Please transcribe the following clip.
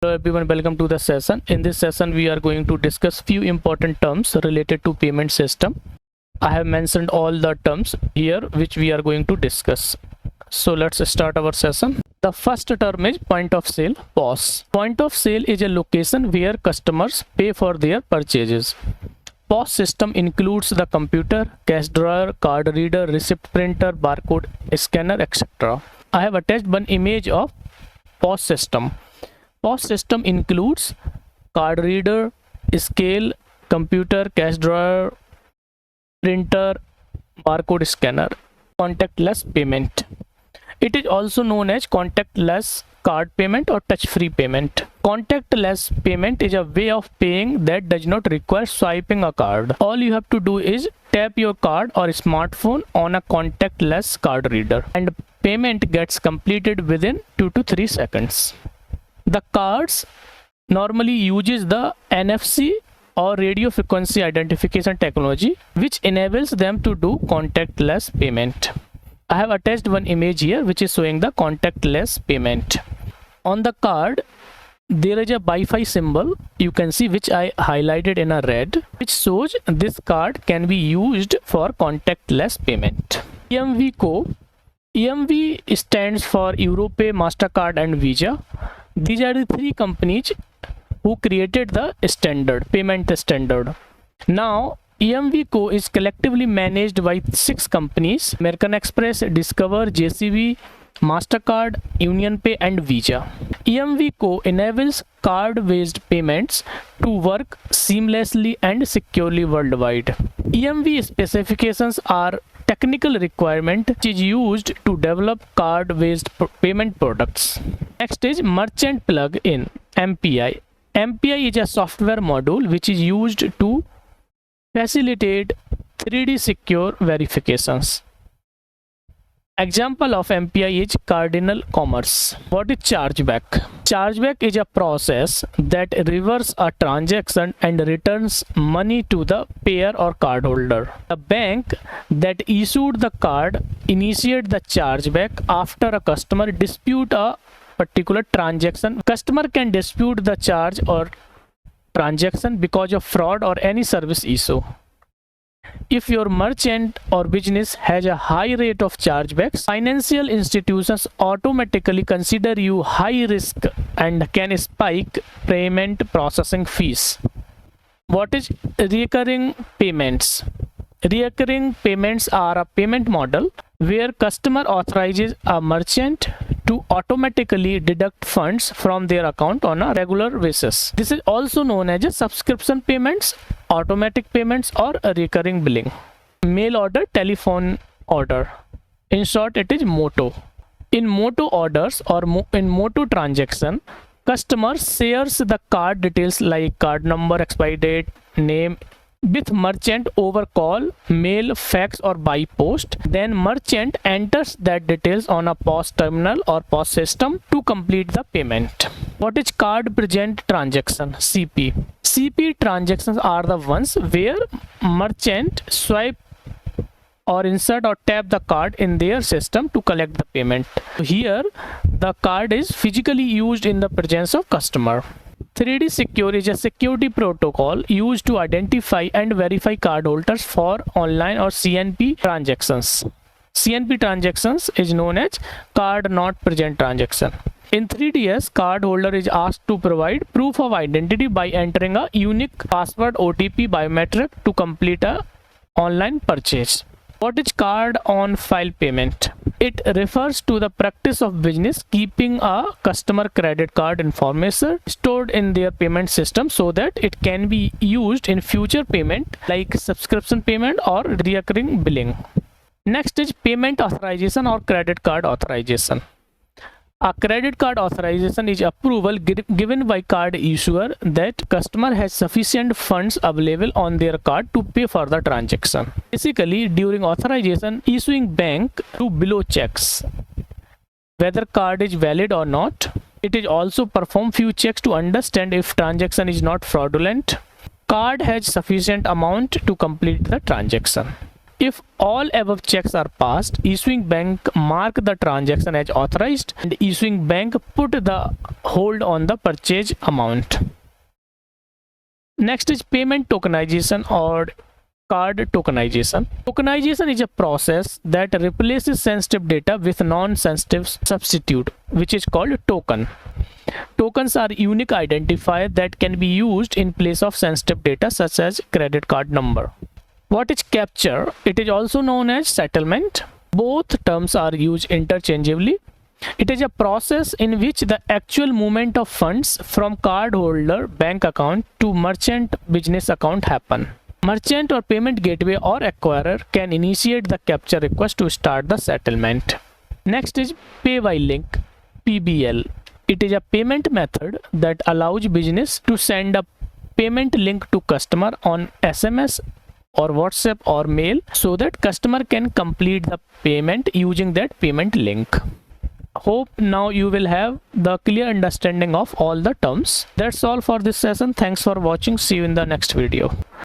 Hello everyone, welcome to the session. In this session, we are going to discuss few important terms related to payment system. I have mentioned all the terms here which we are going to discuss. So let's start our session. The first term is point of sale, POS. Point of sale is a location where customers pay for their purchases. POS system includes the computer, cash drawer, card reader, receipt printer, barcode scanner, etc. I have attached one image of POS system. POS system includes card reader, scale, computer, cash drawer, printer, barcode scanner. Contactless payment. It is also known as contactless card payment or touch-free payment. Contactless payment is a way of paying that does not require swiping a card. All you have to do is tap your card or smartphone on a contactless card reader and payment gets completed within 2 to 3 seconds. The cards normally uses the NFC or radio frequency identification technology, which enables them to do contactless payment. I have attached one image here which is showing the contactless payment. On the card, there is a Wi-Fi symbol you can see, which I highlighted in a red, which shows this card can be used for contactless payment. EMV Co. EMV stands for Europay, MasterCard and Visa. These are the three companies who created the standard, payment standard. Now, EMV Co is collectively managed by 6 companies: American Express, Discover, JCB, MasterCard, UnionPay and Visa. EMV Co enables card-based payments to work seamlessly and securely worldwide. EMV specifications are technical requirement which is used to develop card-based payment products. Next is Merchant Plug-in, MPI. MPI is a software module which is used to facilitate 3D secure verifications. Example of MPI is Cardinal Commerce. What is chargeback? Chargeback is a process that reverses a transaction and returns money to the payer or cardholder. The bank that issued the card initiates the chargeback after a customer disputes a particular transaction. Customer can dispute the charge or transaction because of fraud or any service issue. If your merchant or business has a high rate of chargebacks, financial institutions automatically consider you high risk and can spike payment processing fees. What is recurring payments? Recurring payments are a payment model where customer authorizes a merchant to automatically deduct funds from their account on a regular basis. This is also known as a subscription payments, automatic payments or a recurring billing. Mail order, telephone order. In short, it is MOTO. In MOTO orders or in MOTO transaction, customer shares the card details like card number, expiry date, name with merchant over call, mail, fax or by post. Then merchant enters that details on a POS terminal or POS system to complete the payment. What is card present transaction? CP. CP transactions are the ones where merchant swipe or insert or tap the card in their system to collect the payment. Here the card is physically used in the presence of customer. 3D Secure is a security protocol used to identify and verify cardholders for online or CNP transactions. CNP transactions is known as card not present transaction. In 3DS, cardholder is asked to provide proof of identity by entering a unique password, OTP, biometric to complete a online purchase. What is card on file payment? It refers to the practice of business keeping a customer credit card information stored in their payment system so that it can be used in future payment like subscription payment or recurring billing. Next is payment authorization or credit card authorization. A credit card authorization is approval given by card issuer that customer has sufficient funds available on their card to pay for the transaction. Basically, during authorization, issuing bank to below checks whether card is valid or not. It is also perform few checks to understand if transaction is not fraudulent. Card has sufficient amount to complete the transaction. If all above checks are passed, issuing bank mark the transaction as authorized and issuing bank put the hold on the purchase amount. Next is payment tokenization or card tokenization. Tokenization is a process that replaces sensitive data with non-sensitive substitute, which is called token. Tokens are unique identifier that can be used in place of sensitive data such as credit card number. What is capture? It is also known as settlement. Both terms are used interchangeably. It is a process in which the actual movement of funds from cardholder bank account to merchant business account happen. Merchant or payment gateway or acquirer can initiate the capture request to start the settlement. Next is pay by link, PBL. It is a payment method that allows business to send a payment link to customer on SMS or WhatsApp or mail so that customer can complete the payment using that payment link. Hope now you will have the clear understanding of all the terms. That's all for this session. Thanks for watching. See you in the next video.